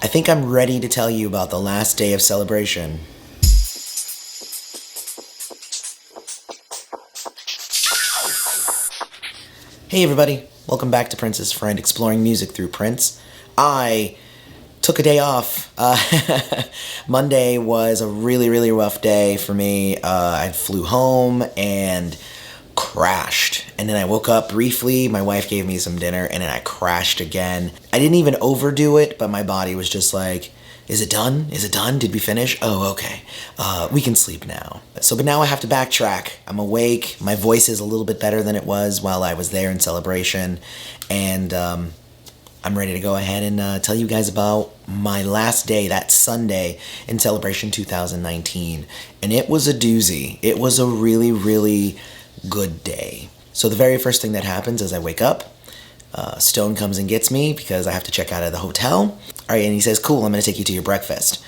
I think I'm ready to tell you about the last day of celebration. Hey everybody, welcome back to Prince's Friend, exploring music through Prince. I took a day off. Monday was a really rough day for me. I flew home and crashed. And then I woke up briefly, my wife gave me some dinner, and then I crashed again. I didn't even overdo it, but my body was just like, is it done? Is it done? Did we finish? Oh, okay. We can sleep now. But now I have to backtrack. I'm awake. My voice is a little bit better than it was while I was there in celebration. And I'm ready to go ahead and tell you guys about my last day, that Sunday in Celebration 2019. And it was a doozy. It was a really good day. So the very first thing that happens is I wake up. Stone comes and gets me because I have to check out of the hotel. All right, and he says, cool, I'm going to take you to your breakfast.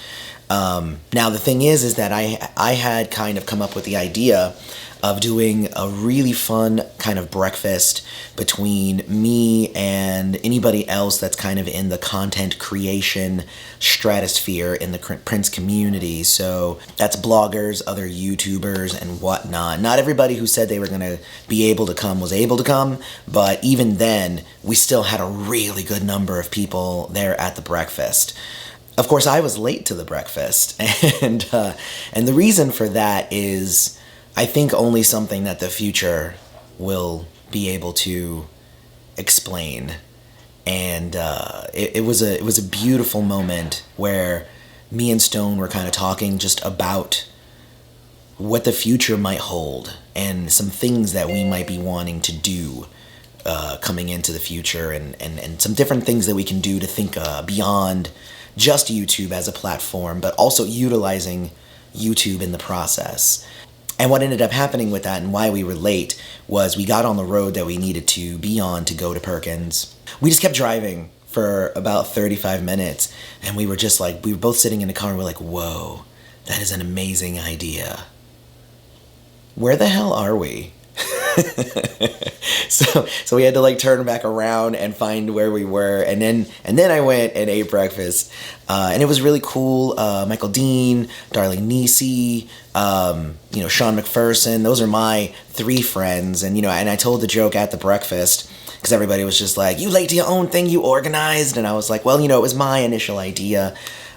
Now, the thing is that I had kind of come up with the idea of doing a really fun kind of breakfast between me and anybody else that's kind of in the content creation stratosphere in the Prince community. So that's bloggers, other YouTubers, and whatnot. Not everybody who said they were going to be able to come was able to come, but even then, we still had a really good number of people there at the breakfast. Of course, I was late to the breakfast, and the reason for that is, I think, only something that the future will be able to explain. And it was a beautiful moment where me and Stone were kind of talking just about what the future might hold and some things that we might be wanting to do coming into the future, and some different things that we can do to think beyond just YouTube as a platform, but also utilizing YouTube in the process. And what ended up happening with that and why we were late was we got on the road that we needed to be on to go to Perkins. We just kept driving for about 35 minutes, and we were just like, we were both sitting in the car and we're like, whoa, that is an amazing idea. Where the hell are we? So we had to like turn back around and find where we were, and then I went and ate breakfast, and it was really cool. Michael Dean, Darlene Nisi, Sean McPherson. Those are my three friends, and I told the joke at the breakfast because everybody was just like, "You late to your own thing, you organized," and I was like, "Well, it was my initial idea."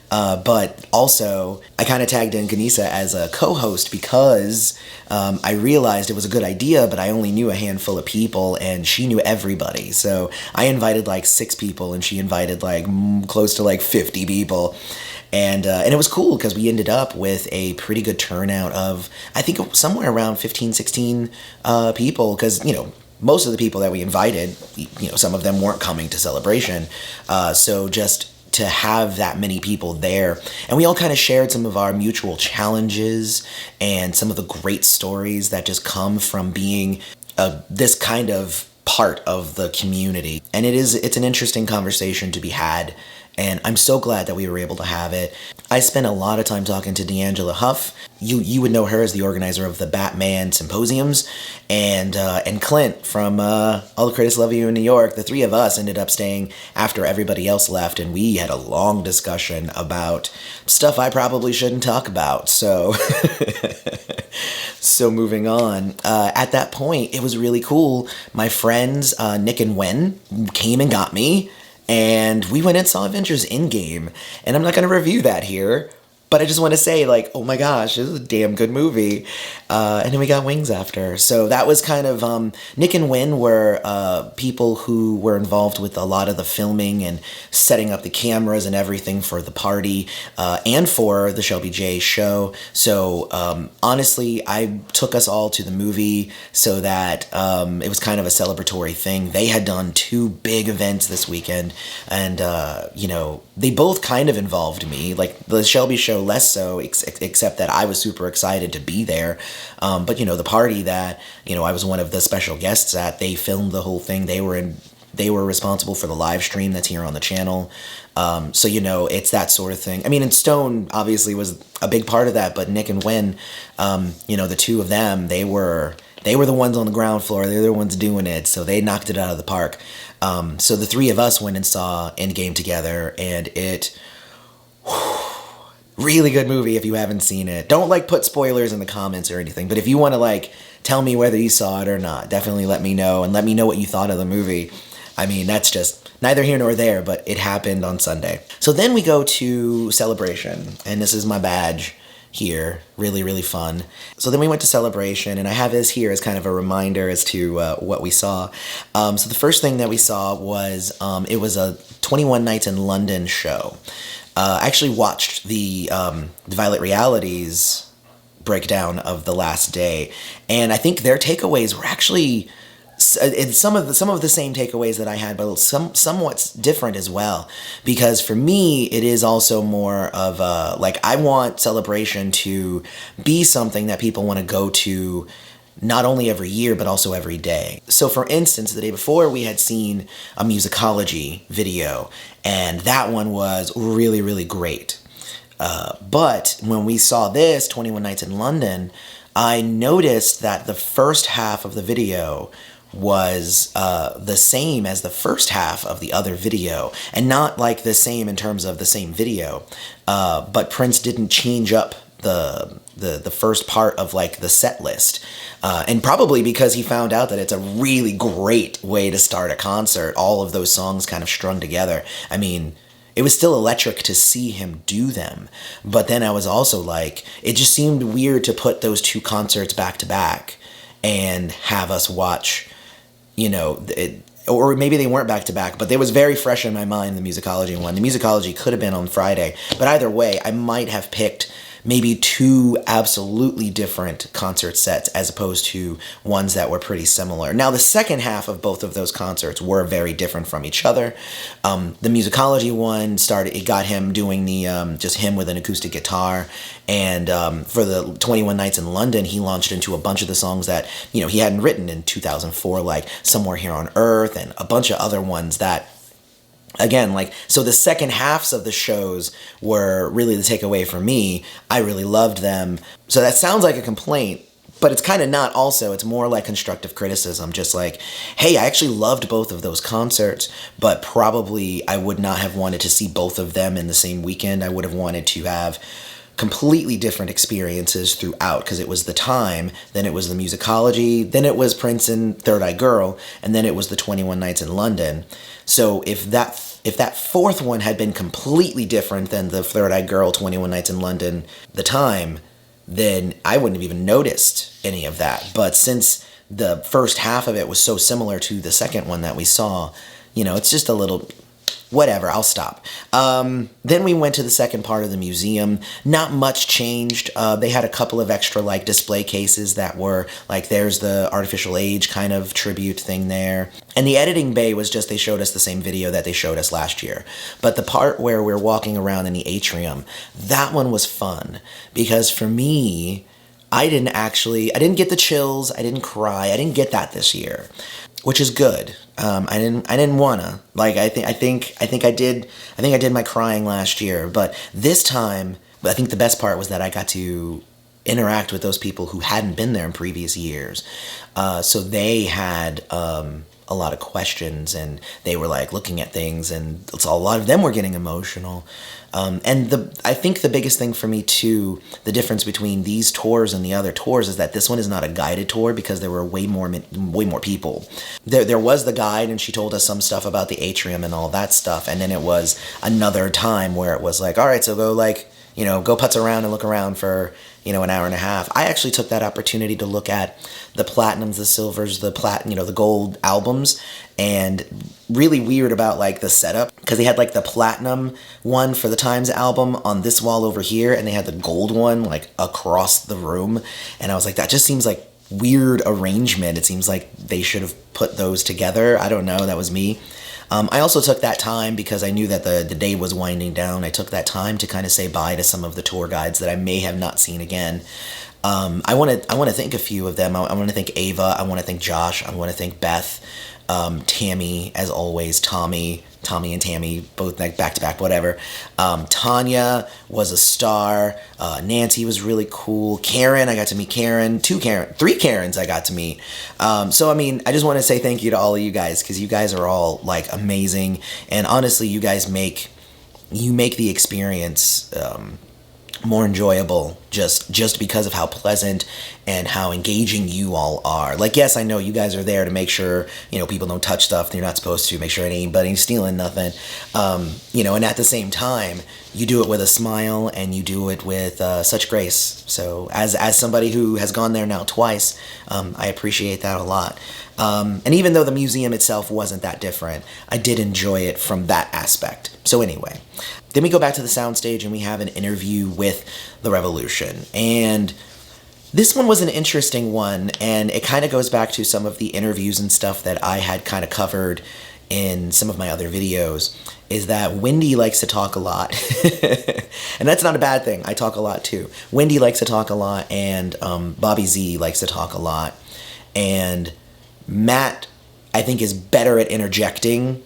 But also, I kind of tagged in Ganesa as a co-host because I realized it was a good idea, but I only knew a handful of people, and she knew everybody. So I invited like 6 people, and she invited like close to like 50 people. And it was cool because we ended up with a pretty good turnout of, I think, somewhere around 15, 16 people, because, most of the people that we invited, some of them weren't coming to Celebration. So just to have that many people there, and we all kind of shared some of our mutual challenges and some of the great stories that just come from being this kind of part of the community. And it's an interesting conversation to be had, and I'm so glad that we were able to have it. I spent a lot of time talking to D'Angela Huff. You would know her as the organizer of the Batman symposiums, and Clint from All the Critics Love You in New York. The three of us ended up staying after everybody else left, and we had a long discussion about stuff I probably shouldn't talk about. So, so moving on. At that point, it was really cool. My friends Nick and Wen came and got me, and we went and saw Avengers Endgame. And I'm not going to review that here, but I just want to say, like, oh my gosh, this is a damn good movie. And then we got wings after. So that was kind of, Nick and Win were people who were involved with a lot of the filming and setting up the cameras and everything for the party and for the Shelby J show. So honestly, I took us all to the movie so that it was kind of a celebratory thing. They had done 2 big events this weekend, and, they both kind of involved me. Like, the Shelby show less so, except that I was super excited to be there. But the party that I was one of the special guests at, they filmed the whole thing. They were responsible for the live stream that's here on the channel. So it's that sort of thing. I mean, and Stone obviously was a big part of that, but Nick and Wen, the two of them, they were the ones on the ground floor. They're the ones doing it, so they knocked it out of the park. So the three of us went and saw Endgame together, and it Really good movie if you haven't seen it. Don't like put spoilers in the comments or anything, but if you want to like tell me whether you saw it or not, definitely let me know, and let me know what you thought of the movie. I mean, that's just neither here nor there, but it happened on Sunday. So then we go to Celebration, and this is my badge here. Really, really fun. So then we went to Celebration, and I have this here as kind of a reminder as to what we saw. So the first thing that we saw was, it was a 21 Nights in London show. I actually watched the Violet Reality's breakdown of the last day, and I think their takeaways were actually some of the same takeaways that I had, but somewhat different as well. Because for me, it is also more of like, I want Celebration to be something that people want to go to not only every year, but also every day. So for instance, the day before we had seen a musicology video, and that one was really, really great. But when we saw this, 21 Nights in London, I noticed that the first half of the video was the same as the first half of the other video, and not like the same in terms of the same video, but Prince didn't change up the first part of like the set list, and probably because he found out that it's a really great way to start a concert, all of those songs kind of strung together. I mean, it was still electric to see him do them, but then I was also like, it just seemed weird to put those two concerts back to back and have us watch, you know, or maybe they weren't back to back, but it was very fresh in my mind, the musicology one. The musicology could have been on Friday, but either way, I might have picked maybe two absolutely different concert sets as opposed to ones that were pretty similar. Now, the second half of both of those concerts were very different from each other. The musicology one it got him doing the just him with an acoustic guitar, and for the 21 Nights in London, he launched into a bunch of the songs that, you know, he hadn't written in 2004, like Somewhere Here on Earth and a bunch of other ones that, again, like, so the second halves of the shows were really the takeaway for me. I really loved them. So that sounds like a complaint, but it's kind of not also. It's more like constructive criticism, just like, hey, I actually loved both of those concerts, but probably I would not have wanted to see both of them in the same weekend. I would have wanted to have completely different experiences throughout, because it was the time, then it was the musicology, then it was Prince and Third Eye Girl, and then it was the 21 Nights in London. So if that fourth one had been completely different than the Third Eye Girl, 21 Nights in London, the time, then I wouldn't have even noticed any of that. But since the first half of it was so similar to the second one that we saw, you know, it's just a little, whatever, I'll stop. Then we went to the second part of the museum. Not much changed. They had a couple of extra like display cases that were like, there's the artificial age kind of tribute thing there. And the editing bay was just, they showed us the same video that they showed us last year. But the part where we're walking around in the atrium, that one was fun. Because for me, I didn't get the chills, I didn't cry, I didn't get that this year, which is good. I didn't wanna. Like, I think I did my crying last year, but this time, I think the best part was that I got to interact with those people who hadn't been there in previous years. So they had a lot of questions, and they were like looking at things, and a lot of them were getting emotional. And I think the biggest thing for me too, the difference between these tours and the other tours, is that this one is not a guided tour, because there were way more people. There was the guide, and she told us some stuff about the atrium and all that stuff, and then it was another time where it was like, all right, so go go putz around and look around for, an hour and a half. I actually took that opportunity to look at the platinums, the silvers, the the gold albums, and really weird about like the setup, because they had like the platinum one for the Times album on this wall over here, and they had the gold one like across the room, and I was like, that just seems like weird arrangement. It seems like they should have put those together. I don't know, that was me. I also took that time, because I knew that the day was winding down. I took that time to kind of say bye to some of the tour guides that I may have not seen again. I want to thank a few of them. I want to thank Ava. I want to thank Josh. I want to thank Beth, Tammy, as always, Tommy and Tammy, both like back to back, whatever. Tanya was a star. Nancy was really cool. Karen, I got to meet Karen. Three Karens I got to meet. So, I mean, I just want to say thank you to all of you guys, because you guys are all like amazing. And honestly, you guys make you make the experience more enjoyable just because of how pleasant and how engaging you all are. Like, yes, I know you guys are there to make sure, people don't touch stuff they're not supposed to, make sure anybody's stealing nothing, and at the same time, you do it with a smile and you do it with such grace. So as somebody who has gone there now twice, I appreciate that a lot. And even though the museum itself wasn't that different, I did enjoy it from that aspect. So anyway, then we go back to the soundstage and we have an interview with the Revolution. And this one was an interesting one, and it kind of goes back to some of the interviews and stuff that I had kind of covered in some of my other videos, is that Wendy likes to talk a lot. And that's not a bad thing. I talk a lot too. Wendy likes to talk a lot, and Bobby Z likes to talk a lot. And Matt, I think, is better at interjecting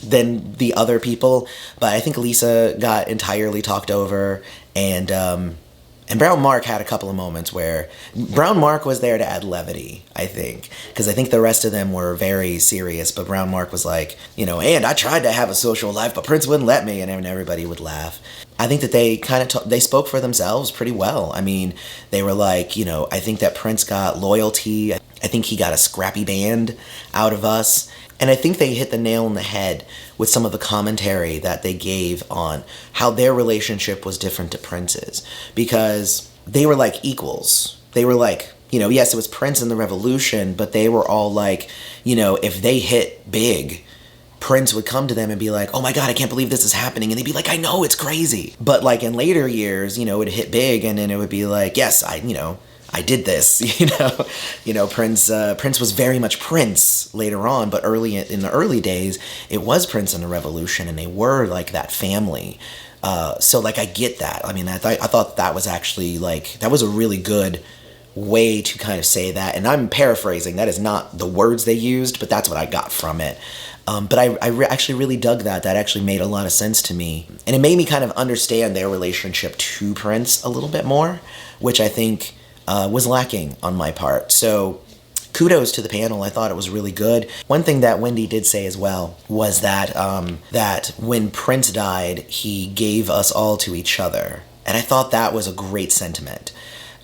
than the other people, but I think Lisa got entirely talked over, and Brown Mark had a couple of moments where Brown Mark was there to add levity, I think, because I think the rest of them were very serious, but Brown Mark was like, and I tried to have a social life, but Prince wouldn't let me, and everybody would laugh. I think that they kind of they spoke for themselves pretty well. I mean, they were like, I think that Prince got loyalty. I think he got a scrappy band out of us. And I think they hit the nail on the head with some of the commentary that they gave on how their relationship was different to Prince's. Because they were like equals. They were like, yes, it was Prince and the Revolution, but they were all like, if they hit big, Prince would come to them and be like, oh my God, I can't believe this is happening. And they'd be like, I know, it's crazy. But like in later years, it would hit big, and then it would be like, yes, I did this, Prince was very much Prince later on, but in the early days, it was Prince and the Revolution, and they were like that family. So like, I get that. I mean, I thought that was actually that was a really good way to kind of say that. And I'm paraphrasing. That is not the words they used, but that's what I got from it. But I actually really dug that. That actually made a lot of sense to me. And it made me kind of understand their relationship to Prince a little bit more, which I think was lacking on my part. So kudos to the panel. I thought it was really good. One thing that Wendy did say as well was that that when Prince died, he gave us all to each other. And I thought that was a great sentiment.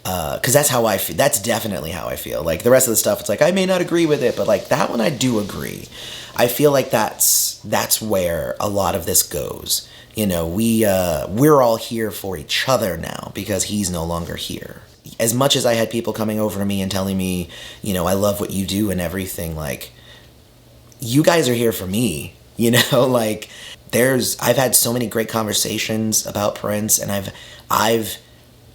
Because that's how I feel. That's definitely how I feel. Like the rest of the stuff, it's like, I may not agree with it, but like that one I do agree. I feel like that's where a lot of this goes. We're all here for each other now because he's no longer here. As much as I had people coming over to me and telling me, I love what you do and everything, like, you guys are here for me, like, I've had so many great conversations about Prince, and I've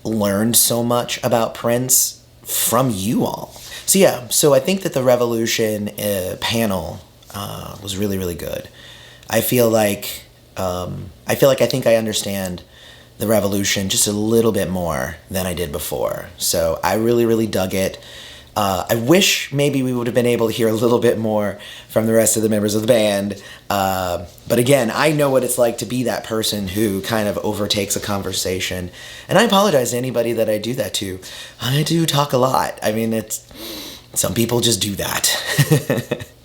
learned so much about Prince from you all. So yeah, so I think that the Revolution panel was really, really good. I think I understand the Revolution just a little bit more than I did before. So I really, really dug it. I wish maybe we would have been able to hear a little bit more from the rest of the members of the band. But again, I know what it's like to be that person who kind of overtakes a conversation. And I apologize to anybody that I do that to. I do talk a lot. I mean, some people just do that.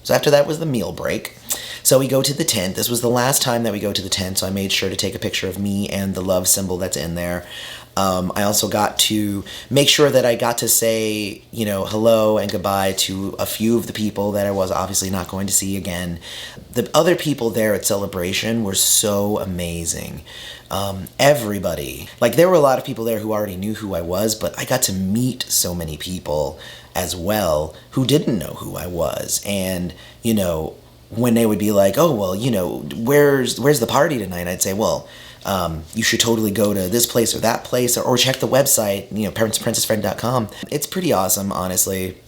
So after that was the meal break. So we go to the tent. This was the last time that we go to the tent, so I made sure to take a picture of me and the love symbol that's in there. I also got to make sure that I got to say, hello and goodbye to a few of the people that I was obviously not going to see again. The other people there at Celebration were so amazing. Everybody. There were a lot of people there who already knew who I was, but I got to meet so many people as well who didn't know who I was. And, when they would be like, oh, well, where's the party tonight? I'd say, well, you should totally go to this place or that place, or check the website, princessfriend.com. It's pretty awesome, honestly.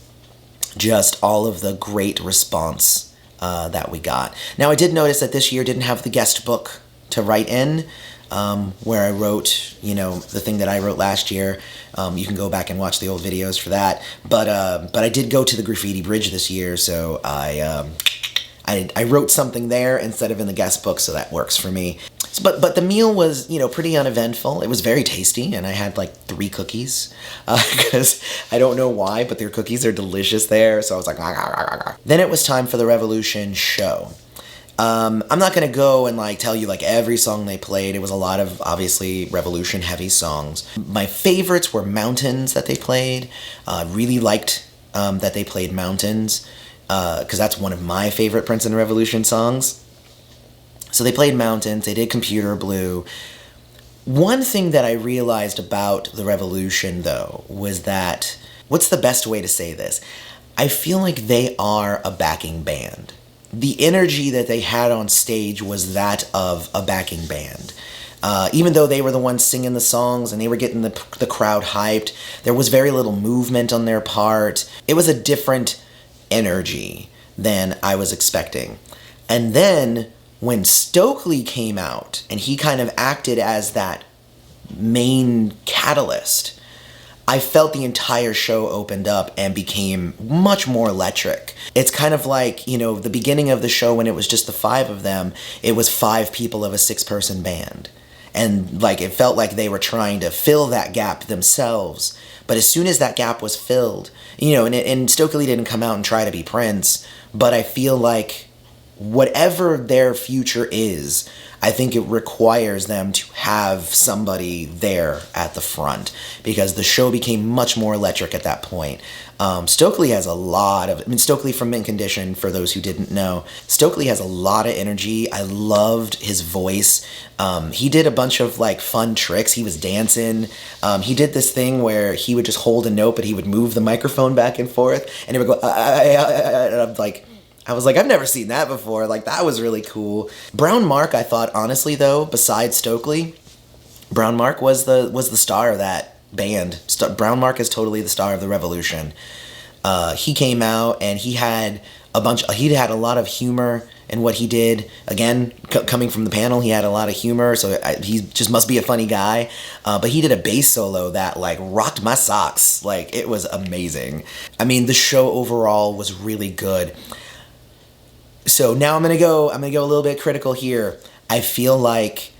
Just all of the great response that we got. Now, I did notice that this year didn't have the guest book to write in, where I wrote, the thing that I wrote last year. You can go back and watch the old videos for that. But I did go to the graffiti bridge this year, so I wrote something there instead of in the guest book, so that works for me. But the meal was, pretty uneventful. It was very tasty, and I had 3 cookies, because I don't know why, but their cookies are delicious there, so I was like, ah, ah, ah, ah. Then it was time for the Revolution show. I'm not gonna go and like tell you like every song they played. It was a lot of obviously Revolution heavy songs. My favorites were Mountains that they played. Really liked that they played Mountains because that's one of my favorite Prince and Revolution songs. So they played Mountains. They did Computer Blue. One thing that I realized about the Revolution though was that, what's the best way to say this? I feel like they are a backing band. The energy that they had on stage was that of a backing band. Even though they were the ones singing the songs and they were getting the crowd hyped, there was very little movement on their part. It was a different energy than I was expecting. And then when Stokely came out and he kind of acted as that main catalyst, I felt the entire show opened up and became much more electric. It's kind of like, the beginning of the show when it was just the 5 of them, it was 5 people of a 6-person band. And like it felt like they were trying to fill that gap themselves. But as soon as that gap was filled, and Stokely didn't come out and try to be Prince, but I feel like whatever their future is, I think it requires them to have somebody there at the front because the show became much more electric at that point. Stokely has a lot of, Stokely from Mint Condition, for those who didn't know, Stokely has a lot of energy. I loved his voice. He did a bunch of like fun tricks. He was dancing. He did this thing where he would just hold a note, but he would move the microphone back and forth and it would go, and I was like, I've never seen that before. Like, that was really cool. Brown Mark, I thought, honestly, though, besides Stokely, Brown Mark was the star of that band. Brown Mark is totally the star of the Revolution. He came out and he had a lot of humor in what he did. Again, coming from the panel, he had a lot of humor, so he just must be a funny guy. But he did a bass solo that like rocked my socks. Like, it was amazing. The show overall was really good. So now I'm gonna go a little bit critical here. I feel like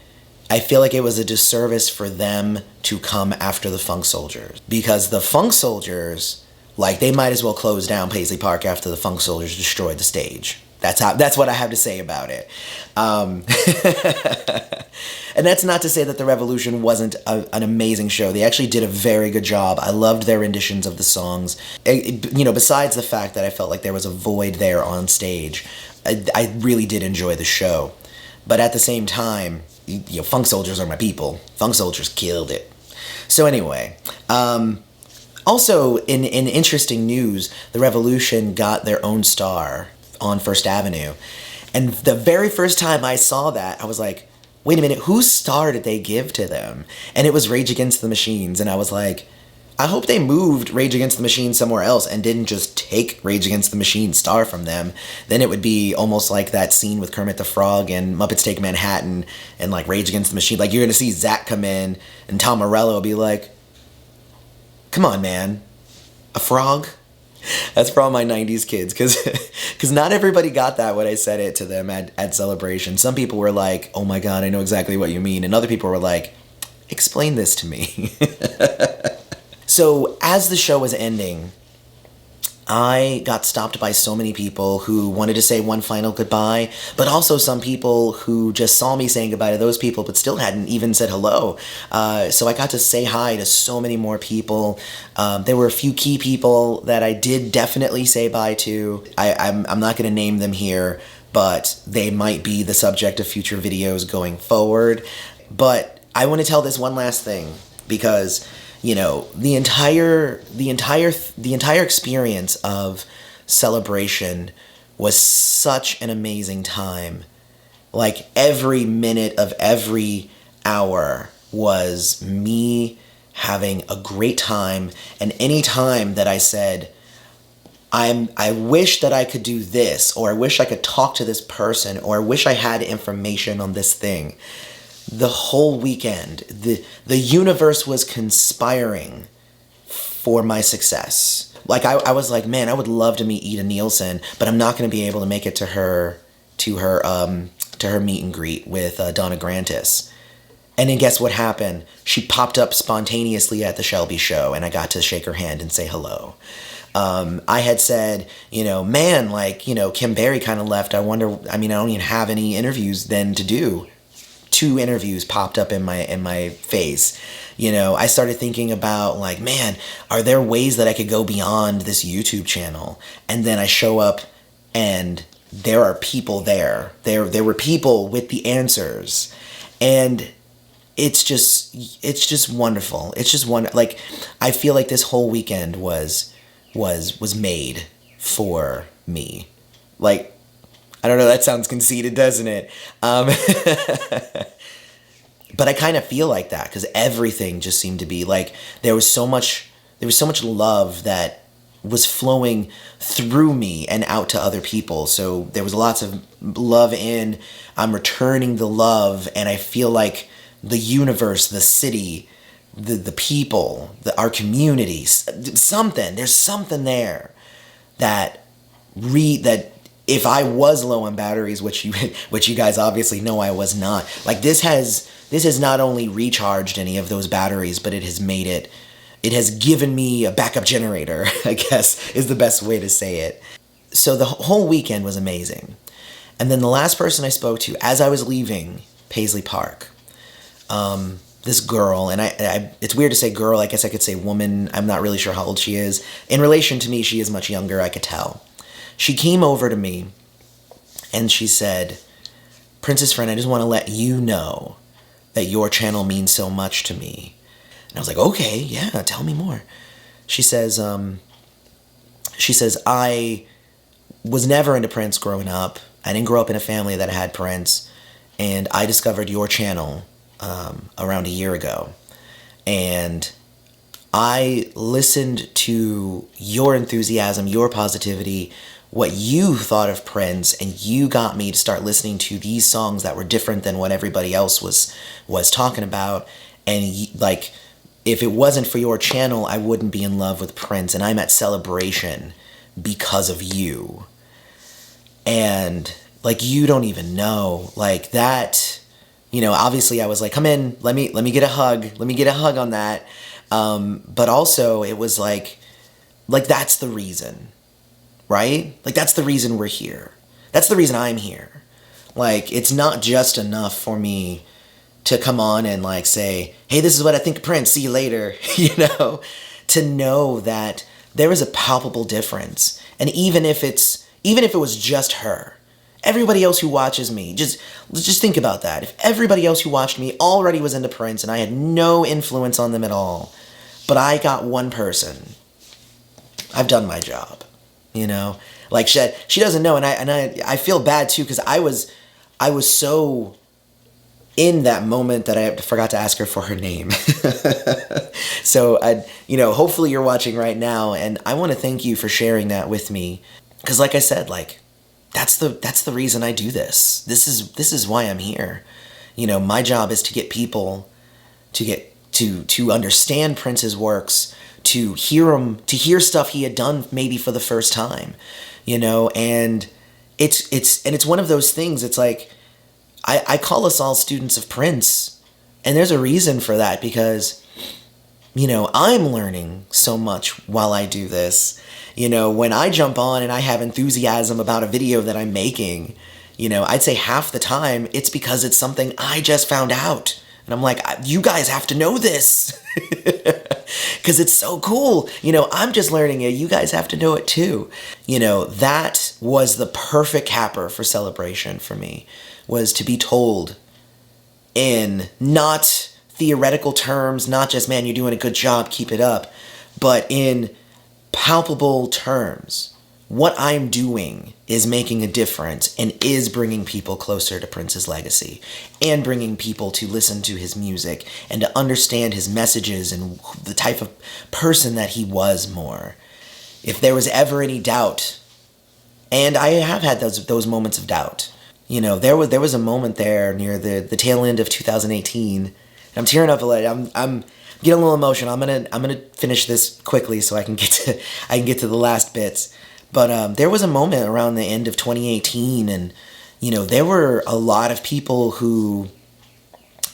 it was a disservice for them to come after the Funk Soldiers because the Funk Soldiers, like, they might as well close down Paisley Park after the Funk Soldiers destroyed the stage. That's what I have to say about it. And that's not to say that the Revolution wasn't an amazing show. They actually did a very good job. I loved their renditions of the songs. Besides the fact that I felt like there was a void there on stage, I really did enjoy the show. But at the same time, Funk Soldiers are my people. Funk Soldiers killed it. So anyway, also in interesting news, the Revolution got their own star on First Avenue. And the very first time I saw that, I was like, wait a minute, whose star did they give to them? And it was Rage Against the Machines. And I was like, I hope they moved Rage Against the Machine somewhere else and didn't just take Rage Against the Machine's star from them. Then it would be almost like that scene with Kermit the Frog and Muppets Take Manhattan and like Rage Against the Machine. Like, you're going to see Zach come in and Tom Morello will be like, come on, man, a frog? That's for all my 90s kids, because not everybody got that when I said it to them at Celebration. Some people were like, oh my god, I know exactly what you mean. And other people were like, explain this to me. So as the show was ending, I got stopped by so many people who wanted to say one final goodbye, but also some people who just saw me saying goodbye to those people but still hadn't even said hello. So I got to say hi to so many more people. There were a few key people that I did definitely say bye to. I'm not going to name them here, but they might be the subject of future videos going forward. But I want to tell this one last thing because the entire experience of Celebration was such an amazing time. Like, every minute of every hour was me having a great time, and any time that I said, I wish that I could do this, or I wish I could talk to this person, or I wish I had information on this thing, the whole weekend, the universe was conspiring for my success. Like, I was like, man, I would love to meet Ida Nielsen, but I'm not going to be able to make it to her meet and greet with Donna Grantis. And then guess what happened? She popped up spontaneously at the Shelby show, and I got to shake her hand and say hello. I had said, man, like, Kim Berry kind of left. I wonder, I don't even have any interviews then to do. 2 interviews popped up in my face. I started thinking about, like, man, are there ways that I could go beyond this YouTube channel? And then I show up and there are people there. There were people with the answers. And it's just wonderful. It's just like, I feel like this whole weekend was made for me. Like, I don't know, that sounds conceited, doesn't it? But I kind of feel like that because everything just seemed to be like, there was so much love that was flowing through me and out to other people. So there was lots of love in, I'm returning the love, and I feel like the universe, the city, the people, our community, there's something there that if I was low on batteries, which you guys obviously know I was not, like, this has not only recharged any of those batteries, but it has given me a backup generator, I guess is the best way to say it. So the whole weekend was amazing. And then the last person I spoke to as I was leaving Paisley Park, this girl, and I it's weird to say girl, I guess I could say woman, I'm not really sure how old she is. In relation to me, she is much younger, I could tell. She came over to me and she said, "Princess friend, I just want to let you know that your channel means so much to me." And I was like, okay, yeah, tell me more. She says, I was never into Prince growing up. I didn't grow up in a family that had Prince. And I discovered your channel around a year ago. And I listened to your enthusiasm, your positivity, what you thought of Prince, and you got me to start listening to these songs that were different than what everybody else was talking about. And like, if it wasn't for your channel, I wouldn't be in love with Prince, and I'm at Celebration because of you. And like, you don't even know, like, that, obviously I was like, come in, let me get a hug, on that. But also it was like that's the reason, right? Like, that's the reason we're here. That's the reason I'm here. Like, it's not just enough for me to come on and like say, hey, this is what I think of Prince, see you later, to know that there is a palpable difference. And even if it was just her, everybody else who watches me, just think about that. If everybody else who watched me already was into Prince and I had no influence on them at all, but I got one person, I've done my job, Like, she doesn't know, and I feel bad too, because I was so in that moment that I forgot to ask her for her name. So, hopefully you're watching right now, and I want to thank you for sharing that with me. Because like I said, like, that's the reason I do this. This is why I'm here. My job is to get people to understand Prince's works, to hear stuff he had done maybe for the first time, and it's one of those things. It's like, I call us all students of Prince, and there's a reason for that, because, I'm learning so much while I do this. When I jump on and I have enthusiasm about a video that I'm making, I'd say half the time it's because it's something I just found out. And I'm like, you guys have to know this. Because it's so cool. I'm just learning it. You guys have to know it too. That was the perfect capper for Celebration for me, was to be told in not theoretical terms, not just, man, you're doing a good job, keep it up, but in palpable terms. What I'm doing is making a difference and is bringing people closer to Prince's legacy, and bringing people to listen to his music and to understand his messages and the type of person that he was more. If there was ever any doubt, and I have had those moments of doubt, there was a moment there near the tail end of 2018, and I'm tearing up a little. I'm getting a little emotional. I'm gonna finish this quickly so I can get to the last bits. But there was a moment around the end of 2018, and there were a lot of people who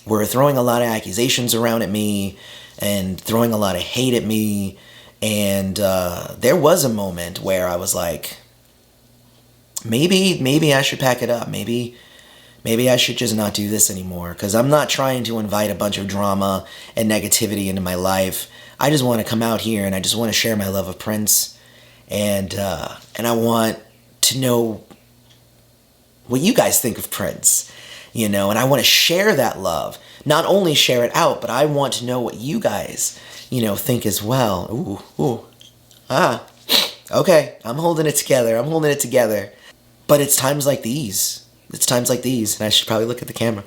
were throwing a lot of accusations around at me and throwing a lot of hate at me. And there was a moment where I was like, maybe I should pack it up. Maybe I should just not do this anymore, because I'm not trying to invite a bunch of drama and negativity into my life. I just want to come out here and I just want to share my love of Prince, and I want to know what you guys think of Prince, and I want to share that love. Not only share it out, but I want to know what you guys, think as well. Okay, I'm holding it together. But it's times like these. And I should probably look at the camera.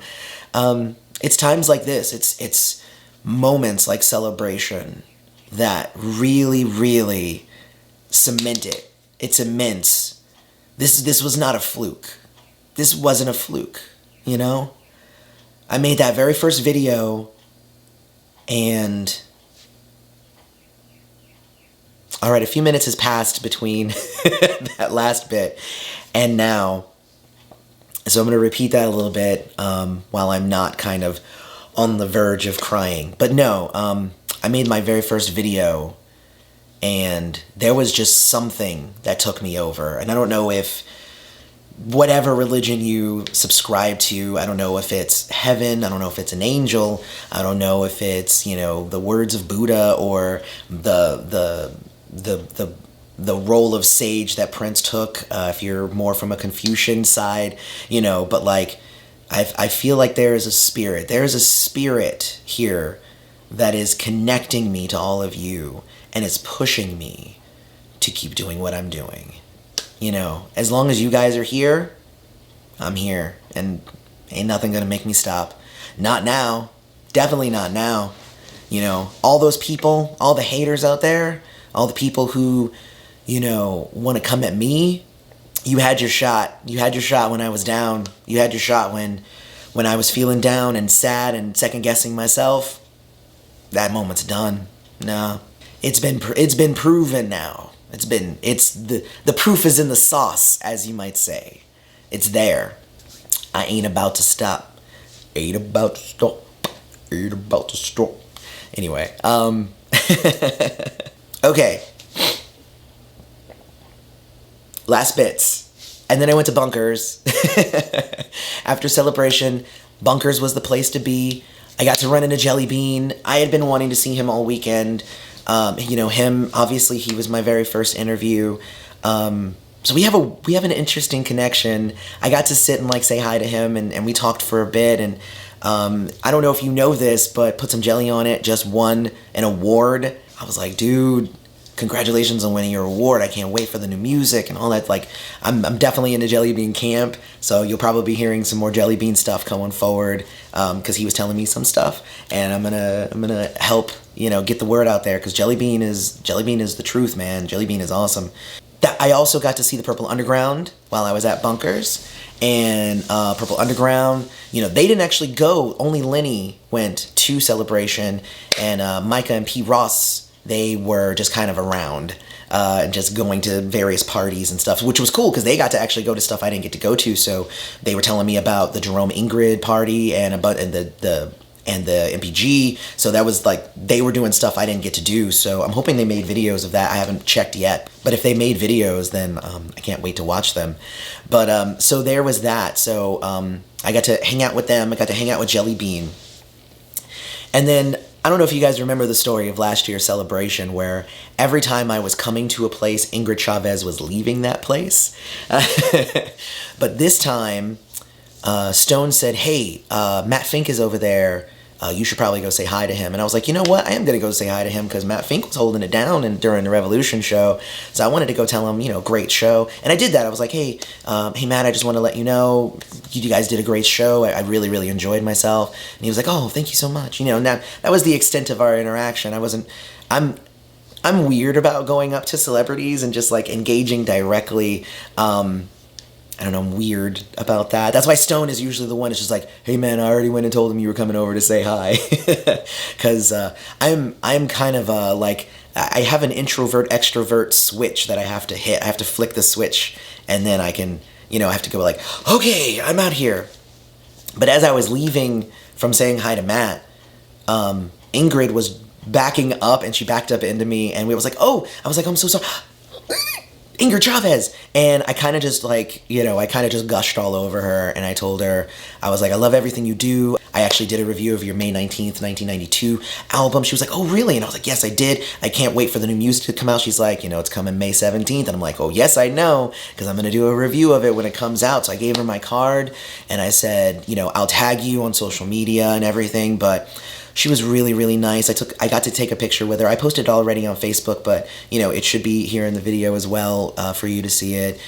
It's times like this. It's moments like Celebration that really, really cement it. It's immense. This was not a fluke. This wasn't a fluke, I made that very first video, and all right, a few minutes has passed between that last bit and now. So I'm going to repeat that a little bit while I'm not kind of on the verge of crying. But no, I made my very first video, and there was just something that took me over. And I don't know if whatever religion you subscribe to, I don't know if it's heaven, I don't know if it's an angel, I don't know if it's, the words of Buddha or the role of sage that Prince took, if you're more from a Confucian side, but like, I feel like there is a spirit here that is connecting me to all of you, and it's pushing me to keep doing what I'm doing. As long as you guys are here, I'm here, and ain't nothing gonna make me stop. Not now. Definitely not now. All those people, all the haters out there, all the people who, want to come at me, you had your shot. You had your shot when I was down. You had your shot when I was feeling down and sad and second-guessing myself. That moment's done. No. It's been proven now. The proof is in the sauce, as you might say. It's there. I ain't about to stop. Ain't about to stop. Anyway, okay. Last bits. And then I went to Bunkers. After Celebration, Bunkers was the place to be. I got to run into Jelly Bean. I had been wanting to see him all weekend. Him, obviously, he was my very first interview. So we have an interesting connection. I got to sit and say hi to him, and we talked for a bit. And I don't know if you know this, but Put Some Jelly on It just won an award. I was like, dude, congratulations on winning your award. I can't wait for the new music and all that. I'm definitely in the Jelly Bean camp, so you'll probably be hearing some more Jelly Bean stuff going forward, because he was telling me some stuff, and I'm gonna help get the word out there, because Jelly Bean is the truth, man. Jelly Bean is awesome. I also got to see the Purple Underground while I was at Bunkers, and Purple Underground, they didn't actually go. Only Lenny went to Celebration, and Micah and P. Ross, they were just kind of around, and just going to various parties and stuff, which was cool because they got to actually go to stuff I didn't get to go to. So they were telling me about the Jerome Ingrid party and the MPG. So that was they were doing stuff I didn't get to do. So I'm hoping they made videos of that. I haven't checked yet, but if they made videos, then I can't wait to watch them. But so there was that. So I got to hang out with them. I got to hang out with Jelly Bean, and then I don't know if you guys remember the story of last year's Celebration, where every time I was coming to a place, Ingrid Chavez was leaving that place. But this time, Stone said, hey, Matt Fink is over there. You should probably go say hi to him. And I was like, you know what? I am going to go say hi to him, because Matt Fink was holding it down during the Revolution show. So I wanted to go tell him, great show. And I did that. I was like, hey, Matt, I just want to let you know, you guys did a great show. I really, really enjoyed myself. And he was like, oh, thank you so much. Now that was the extent of our interaction. I'm weird about going up to celebrities and just engaging directly. I don't know, I'm weird about that. That's why Stone is usually the one that's just like, hey man, I already went and told him you were coming over to say hi. Because I'm kind of I have an introvert-extrovert switch that I have to hit. I have to flick the switch, and then I can, I have to go okay, I'm out here. But as I was leaving from saying hi to Matt, Ingrid was backing up, and she backed up into me, and we was like, oh, I was like, I'm so sorry. Ingrid Chavez. And I kind of just like, I kind of just gushed all over her, and I told her, I was like, I love everything you do. I actually did a review of your May 19th, 1992 album. She was like, oh, really? And I was like, yes, I did. I can't wait for the new music to come out. She's like, it's coming May 17th. And I'm like, oh, yes, I know, because I'm going to do a review of it when it comes out. So I gave her my card, and I said, I'll tag you on social media and everything, but she was really, really nice. I got to take a picture with her. I posted it already on Facebook, but, it should be here in the video as well for you to see it.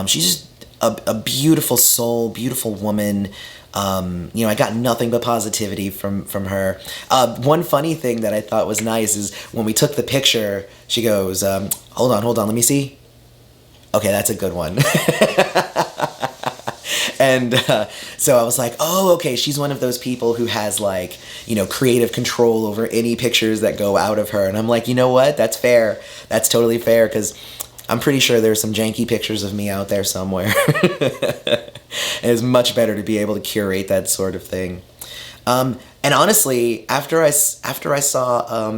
She's just a beautiful soul, beautiful woman. I got nothing but positivity from her. One funny thing that I thought was nice is when we took the picture, she goes, hold on, let me see. Okay, that's a good one. And so I was like, oh, okay, she's one of those people who has like, creative control over any pictures that go out of her. And I'm like, you know what? That's fair. That's totally fair, because I'm pretty sure there's some janky pictures of me out there somewhere. It's much better to be able to curate that sort of thing. And honestly, after I saw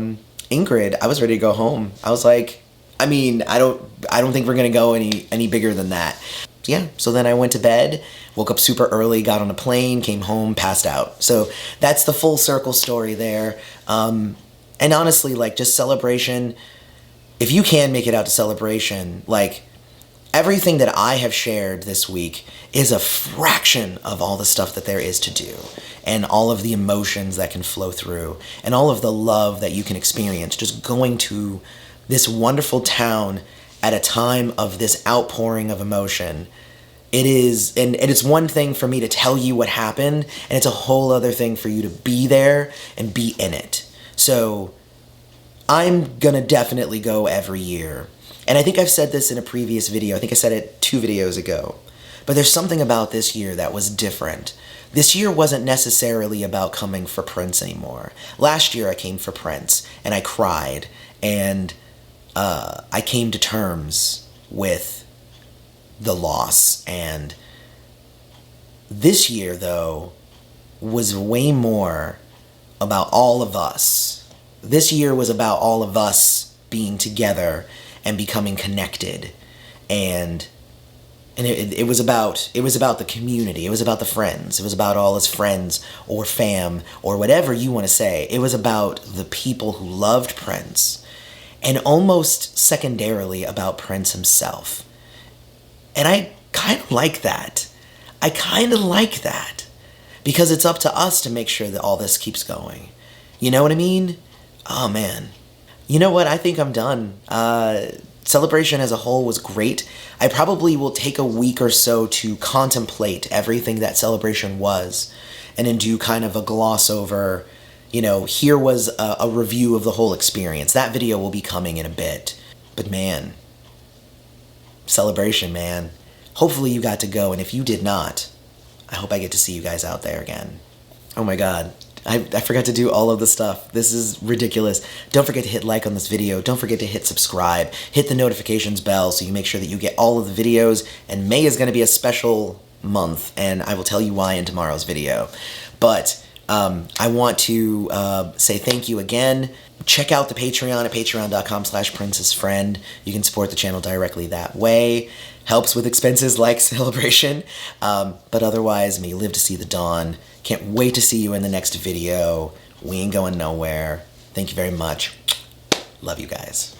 Ingrid, I was ready to go home. I was like, I don't think we're gonna go any bigger than that. Yeah, so then I went to bed, woke up super early, got on a plane, came home, passed out. So that's the full circle story there. And honestly, like, just Celebration, if you can make it out to Celebration, like, everything that I have shared this week is a fraction of all the stuff that there is to do, and all of the emotions that can flow through, and all of the love that you can experience just going to this wonderful town at a time of this outpouring of emotion. It is, and it's one thing for me to tell you what happened, and it's a whole other thing for you to be there and be in it. So I'm gonna definitely go every year. And I think I've said this in a previous video. I think I said it 2 videos ago. But there's something about this year that was different. This year wasn't necessarily about coming for Prince anymore. Last year I came for Prince, and I cried, and I came to terms with the loss. And this year, though, was way more about all of us. This year was about all of us being together and becoming connected. And it was about the community. It was about the friends. It was about all his friends or fam or whatever you want to say. It was about the people who loved Prince. And almost secondarily about Prince himself. And I kind of like that. Because it's up to us to make sure that all this keeps going. You know what I mean? Oh, man. You know what? I think I'm done. Celebration as a whole was great. I probably will take a week or so to contemplate everything that Celebration was, and then do kind of a gloss over. Here was a review of the whole experience. That video will be coming in a bit. But man, Celebration, man. Hopefully you got to go, and if you did not, I hope I get to see you guys out there again. Oh my God, I forgot to do all of the stuff. This is ridiculous. Don't forget to hit like on this video. Don't forget to hit subscribe. Hit the notifications bell so you make sure that you get all of the videos. And May is going to be a special month, and I will tell you why in tomorrow's video. But I want to say thank you again. Check out the Patreon at patreon.com/princessfriend. You can support the channel directly that way. Helps with expenses like Celebration. But otherwise, may you live to see the dawn. Can't wait to see you in the next video. We ain't going nowhere. Thank you very much. Love you guys.